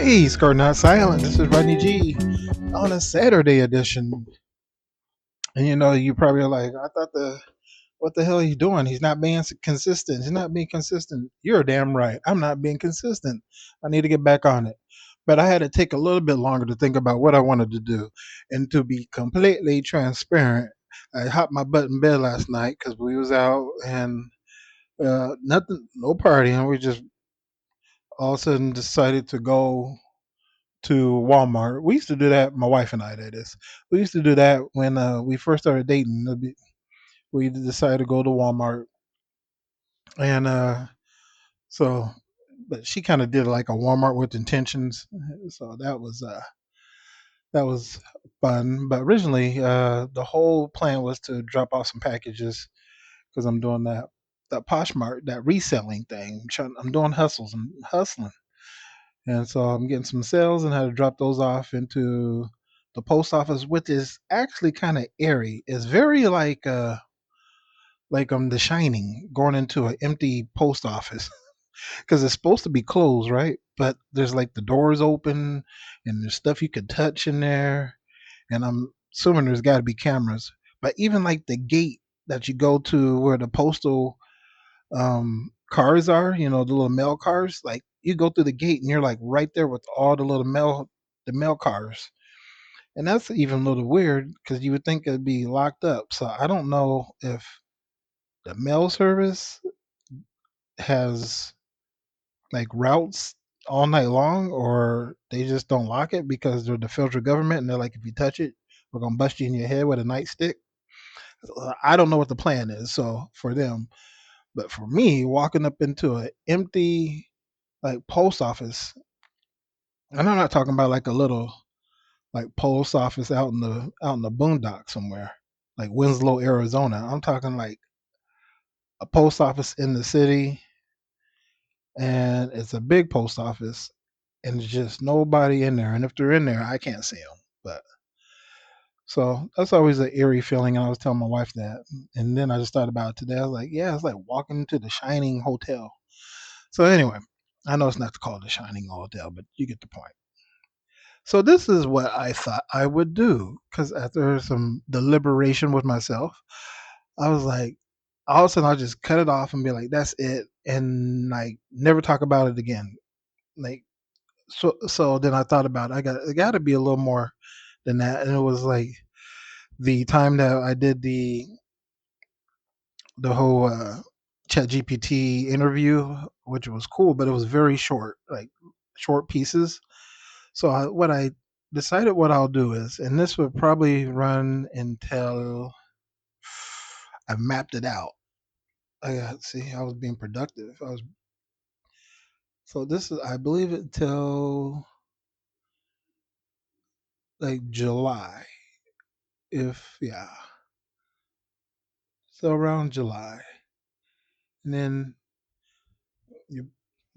Hey, Scar Not Silent. This is Rodney G on a Saturday edition. And you probably are like, I thought what the hell are you doing? He's not being consistent. He's not being consistent. You're damn right. I'm not being consistent. I need to get back on it. But I had to take a little bit longer to think about what I wanted to do. And to be completely transparent, I hopped my butt in bed last night because we was out and nothing, no partying. We just all of a sudden decided to go to Walmart. We used to do that. My wife and I, that is. We used to do that when we first started dating. We decided to go to Walmart, and so, but she kind of did like a Walmart with intentions. So that was fun. But originally, the whole plan was to drop off some packages because I'm doing that Poshmark, that reselling thing. I'm doing hustles. I'm hustling. And so I'm getting some sales and had to drop those off into the post office, which is actually kind of airy. It's very like The Shining, going into an empty post office because it's supposed to be closed, right? But there's like the doors open and there's stuff you could touch in there, and I'm assuming there's got to be cameras. But even like the gate that you go to where the postal cars are, the little mail cars, like you go through the gate and you're like right there with all the mail cars. And that's even a little weird because you would think it'd be locked up. So I don't know if the mail service has like routes all night long or they just don't lock it because they're the federal government and they're like, if you touch it, we're going to bust you in your head with a nightstick. I don't know what the plan is. So for them, but for me, walking up into an empty like post office, and I'm not talking about like a little like post office out in the boondock somewhere, like Winslow, Arizona. I'm talking like a post office in the city, and it's a big post office, and there's just nobody in there. And if they're in there, I can't see them. But so that's always an eerie feeling. And I was telling my wife that, and then I just thought about it today. I was like, yeah, it's like walking into the Shining Hotel. So anyway, I know it's not called the Shining Hotel, but you get the point. So this is what I thought I would do because after some deliberation with myself, I was like, all of a sudden I'll just cut it off and be like, that's it, and like never talk about it again. Like so then I thought about it got to be a little more than that, and it was like the time that I did the whole Chat GPT interview, which was cool, but it was very short, like short pieces. So what I decided what I'll do is, and this would probably run until I've mapped it out. See, I was being productive. So this is, I believe, until like July. If yeah, so around July, and then you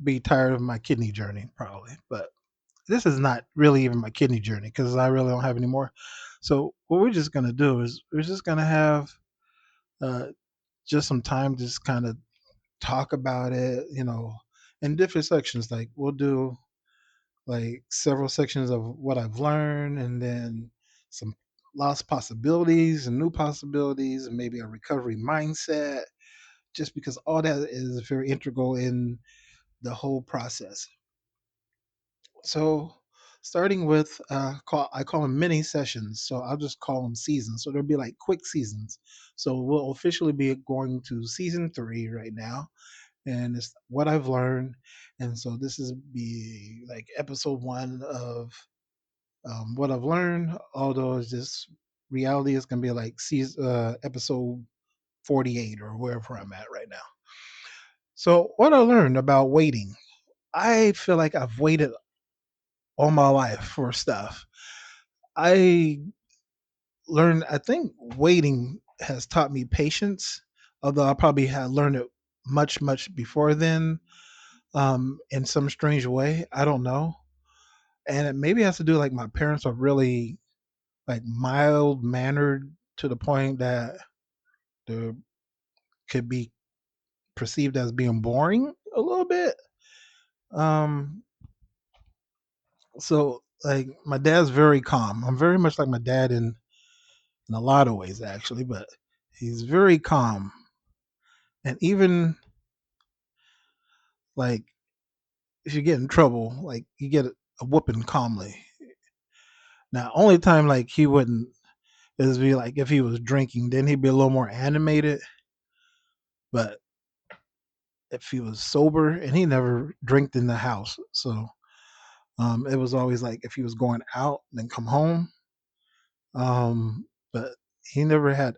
be tired of my kidney journey probably. But this is not really even my kidney journey because I really don't have any more. So what we're just gonna do is we're just gonna have uh, just some time to just kind of talk about it, in different sections. Like we'll do like several sections of what I've learned, and then some lost possibilities and new possibilities, and maybe a recovery mindset. Just because all that is very integral in the whole process. So, starting with I call them mini sessions. So I'll just call them seasons. So there'll be like quick seasons. So we'll officially be going to season 3 right now, and it's what I've learned. And so this is be like episode 1 of what I've learned. Although it's just reality is gonna be like season episode 48 or wherever I'm at right now. So what I learned about waiting, I feel like I've waited all my life for stuff. I I think waiting has taught me patience, although I probably had learned it much, much before then, in some strange way. I don't know. And it maybe has to do like my parents are really like mild mannered to the point that they could be perceived as being boring a little bit. Um, So like my dad's very calm. I'm very much like my dad in a lot of ways actually, but he's very calm. And even like if you get in trouble, like you get a whooping calmly. Now, only time like he wouldn't is be like if he was drinking, then he'd be a little more animated. But if he was sober, and he never drinked in the house, so it was always like if he was going out, then come home. But he never had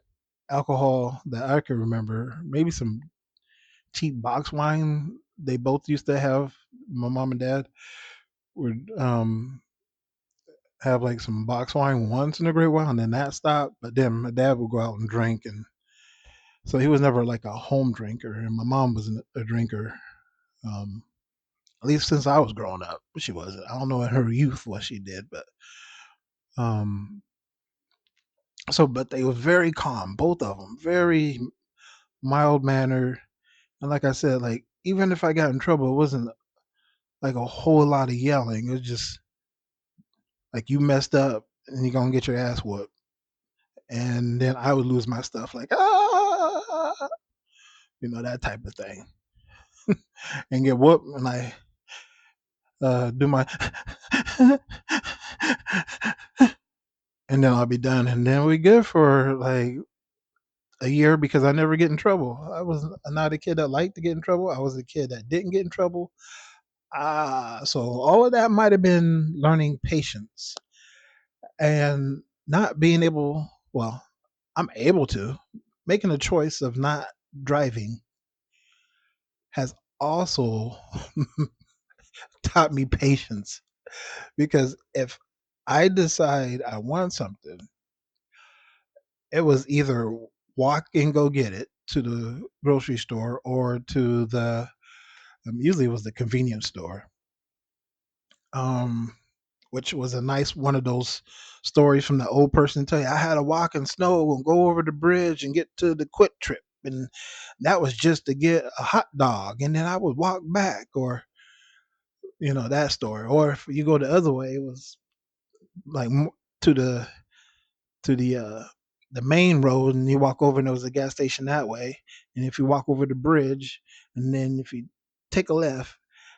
alcohol that I could remember. Maybe some cheap box wine they both used to have. My mom and dad would have like some box wine once in a great while, and then that stopped. But then my dad would go out and drink, and so he was never like a home drinker. And my mom wasn't a drinker, um, at least since I was growing up. She wasn't. I don't know in her youth what she did, but um, so but they were very calm, both of them, very mild mannered. And like I said, like even if I got in trouble, it wasn't like a whole lot of yelling. It was just like you messed up and you're gonna get your ass whooped. And then I would lose my stuff, like that type of thing, and get whooped, and I do my, and then I'll be done, and then we good for like a year because I never get in trouble. I was not a kid that liked to get in trouble. I was a kid that didn't get in trouble. So all of that might have been learning patience and not being able. Well, I'm able to making a choice of not driving has also taught me patience because if I decide I want something, it was either walk and go get it to the grocery store or to the usually it was the convenience store, um, which was a nice one of those stories from the old person tell you I had to walk in snow and go over the bridge and get to the quick trip, and that was just to get a hot dog, and then I would walk back, or that story. Or if you go the other way, it was like to the main road, and you walk over and there was a gas station that way, and if you walk over the bridge, and then if you take a left,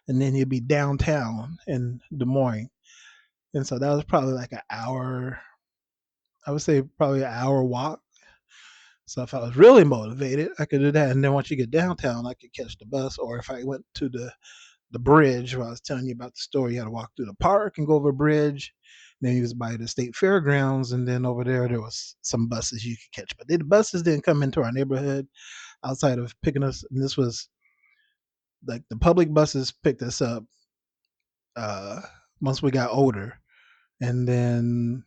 and then you'll be downtown in Des Moines. And so that was probably like an hour, I would say probably an hour walk. So if I was really motivated, I could do that, and then once you get downtown, I could catch the bus. Or if I went to the bridge where I was telling you about the story, you had to walk through the park and go over a bridge. Then you was by the state fairgrounds, and then over there was some buses you could catch. But the buses didn't come into our neighborhood outside of picking us. And this was like the public buses picked us up uh, once we got older, and then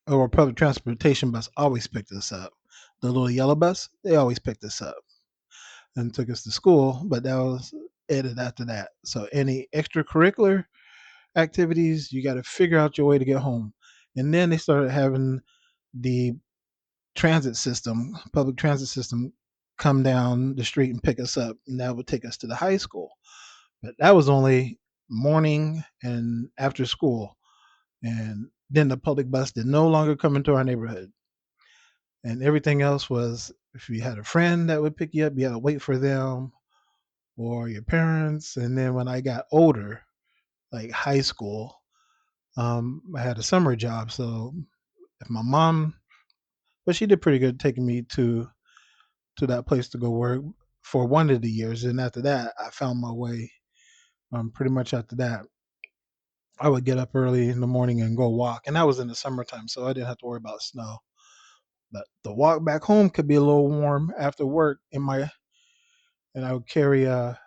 or public transportation bus always picked us up. The little yellow bus, they always picked us up and took us to school. But that was it after that. So any extracurricular activities, you got to figure out your way to get home. And then they started having the public transit system, come down the street and pick us up, and that would take us to the high school. But that was only morning and after school. And then the public bus did no longer come into our neighborhood. And everything else was if you had a friend that would pick you up, you had to wait for them or your parents. And then when I got older, like high school, I had a summer job. So if my mom, but she did pretty good taking me to that place to go work for one of the years. And after that, I found my way. Pretty much after that, I would get up early in the morning and go walk, and that was in the summertime, so I didn't have to worry about snow. But the walk back home could be a little warm after work and I would carry. At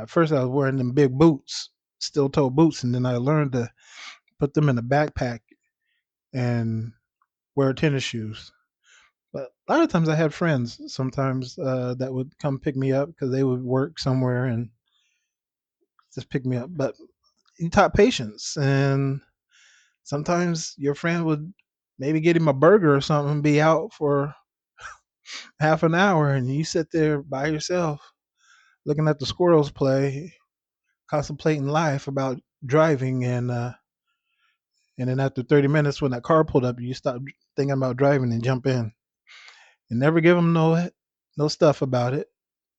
first, I was wearing them big boots, steel toe boots, and then I learned to put them in a backpack and wear tennis shoes. But a lot of times I had friends sometimes that would come pick me up because they would work somewhere and just pick me up. But you taught patience, and sometimes your friend would maybe get him a burger or something and be out for half an hour, and you sit there by yourself looking at the squirrels play, contemplating life about driving, and then after 30 minutes, when that car pulled up, you stop thinking about driving and jump in, and never give them no stuff about it,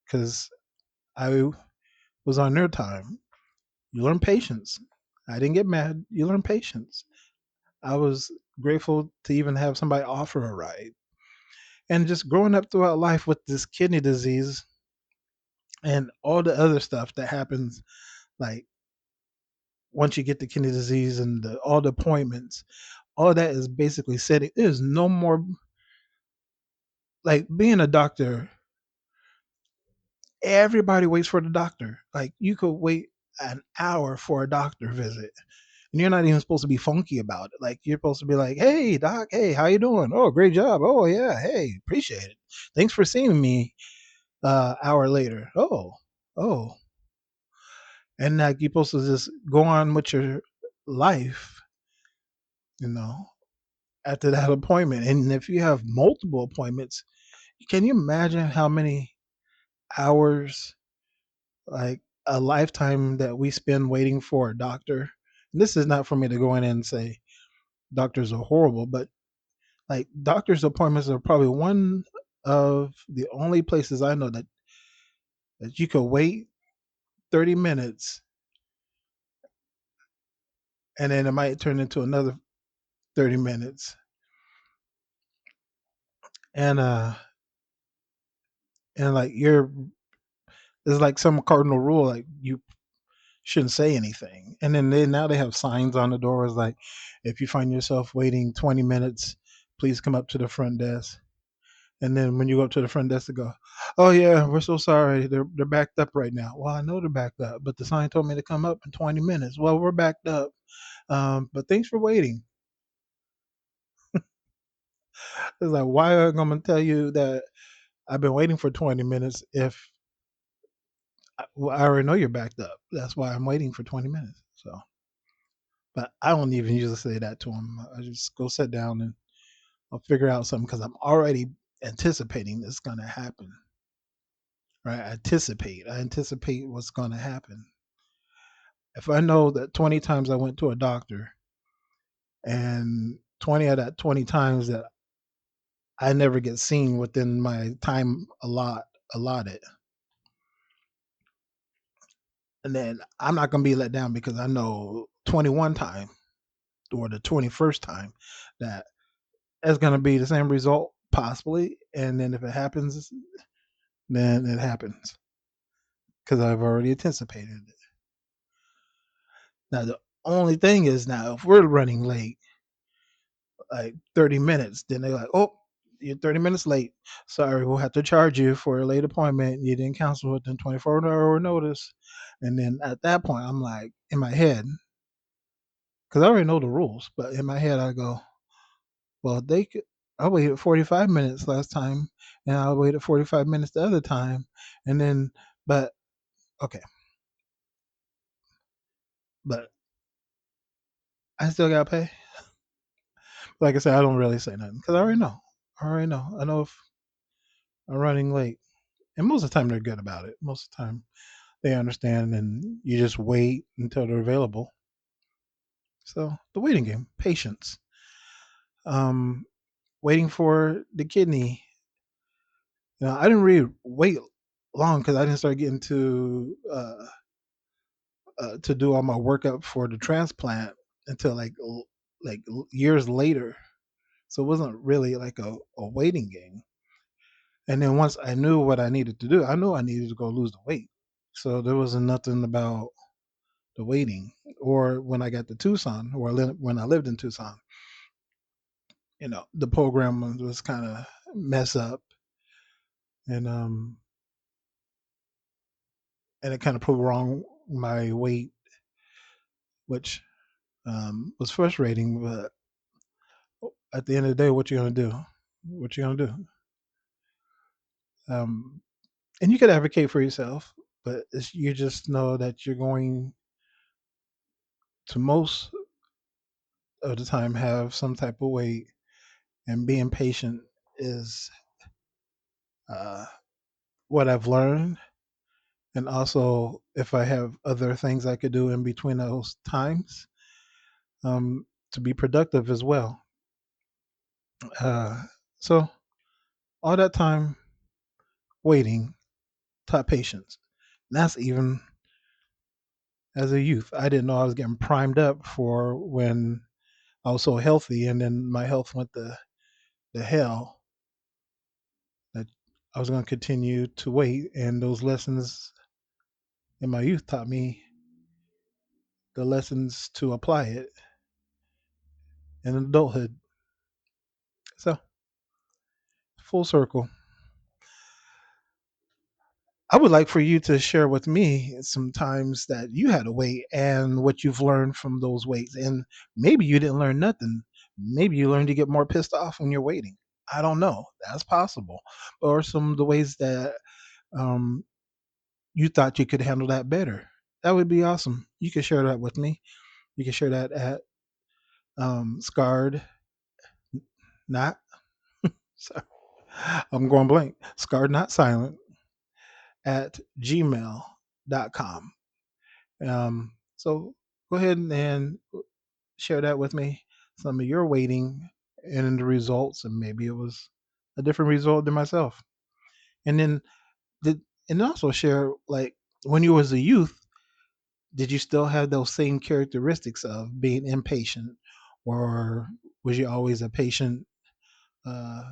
because I was on their time. You learn patience. I didn't get mad. You learn patience. I was grateful to even have somebody offer a ride. And just growing up throughout life with this kidney disease and all the other stuff that happens, like once you get the kidney disease and all the appointments, all that is basically setting. There's no more, like being a doctor. Everybody waits for the doctor. Like you could wait an hour for a doctor visit, and you're not even supposed to be funky about it. Like you're supposed to be like, "Hey, doc. Hey, how you doing? Oh, great job. Oh, yeah. Hey, appreciate it. Thanks for seeing me." Hour later, oh, and like you're supposed to just go on with your life, you know, after that appointment. And if you have multiple appointments, can you imagine how many hours, like a lifetime that we spend waiting for a doctor? And this is not for me to go in and say doctors are horrible, but like doctor's appointments are probably one of the only places I know that you could wait 30 minutes and then it might turn into another 30 minutes. And like you're, there's like some cardinal rule, like you shouldn't say anything. And then now they have signs on the doors like, if you find yourself waiting 20 minutes, please come up to the front desk. And then when you go up to the front desk, they go, "Oh yeah, we're so sorry. They're backed up right now." Well, I know they're backed up, but the sign told me to come up in 20 minutes. Well, we're backed up. But thanks for waiting. It's like, why am I going to tell you that I've been waiting for 20 minutes if well, I already know you're backed up? That's why I'm waiting for 20 minutes. So, but I don't even usually say that to them. I just go sit down and I'll figure out something because I'm already anticipating this going to happen. Right? I anticipate what's going to happen. If I know that 20 times I went to a doctor and 20 of that 20 times that I never get seen within my time allotted, and then I'm not going to be let down because I know 21 time or the 21st time that it's going to be the same result possibly. And then if it happens, then it happens because I've already anticipated it. Now, the only thing is now if we're running late, like 30 minutes, then they're like, "Oh, you're 30 minutes late. Sorry, we'll have to charge you for a late appointment. You didn't cancel within 24-hour notice." And then at that point, I'm like, in my head, because I already know the rules, but in my head, I go, "Well, they could. I waited 45 minutes last time, and I waited 45 minutes the other time, and then, but okay, but I still gotta pay." Like I said, I don't really say nothing because I already know. I already know. I know if I'm running late, and most of the time they're good about it. Most of the time they understand, and you just wait until they're available. So the waiting game, patience. Um, Waiting for the kidney. I didn't really wait long because I didn't start getting to do all my workup for the transplant until years later. So it wasn't really like a waiting game. And then once I knew what I needed to do, I knew I needed to go lose the weight. So there wasn't nothing about the waiting. Or when I got to Tucson, or when I lived in Tucson, the program was kind of mess up, and it kind of proved wrong my weight, which was frustrating. But at the end of the day, what you gonna do? What you gonna do? Um, and you could advocate for yourself, but you just know that you're going to most of the time have some type of weight, and being patient is uh, what I've learned, And also, if I have other things I could do in between those times, to be productive as well. Uh, so all that time waiting taught patience. And that's even as a youth. I didn't know I was getting primed up for when I was so healthy, and then my health went to hell. That I was going to continue to wait, and those lessons in my youth taught me the lessons to apply it in adulthood. So full circle. I would like for you to share with me some times that you had to wait and what you've learned from those waits. And maybe you didn't learn nothing. Maybe you learned to get more pissed off when you're waiting. I don't know. That's possible. Or some of the ways that um, you thought you could handle that better. That would be awesome. You can share that with me. You can share that at scarred not. So I'm going blank. Scarred not silent at gmail.com. So go ahead and share that with me. Some of your waiting and the results, and maybe it was a different result than myself. And then did and also share like when you was a youth, did you still have those same characteristics of being impatient, or was you always a patient uh,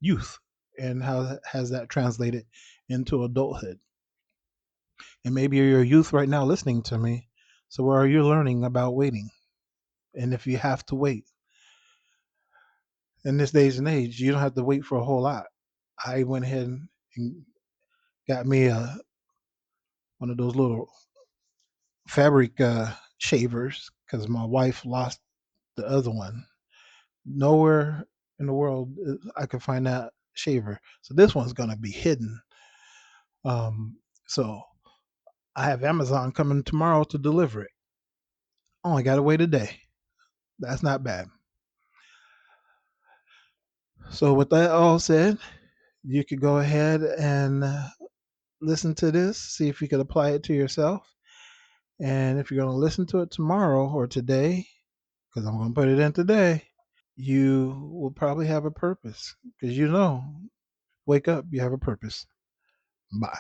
youth? And how has that translated into adulthood? And maybe you're a youth right now listening to me. So where are you learning about waiting? And if you have to wait in this days and age, you don't have to wait for a whole lot. I went ahead and got me one of those little fabric shavers because my wife lost the other one. Nowhere in the world I could find that shaver. So this one's gonna be hidden. Um, so I have Amazon coming tomorrow to deliver it. Only got to wait a day. That's not bad. So with that all said, you could go ahead and listen to this, see if you could apply it to yourself. And if you're going to listen to it tomorrow or today, because I'm going to put it in today, you will probably have a purpose because wake up, you have a purpose. Bye.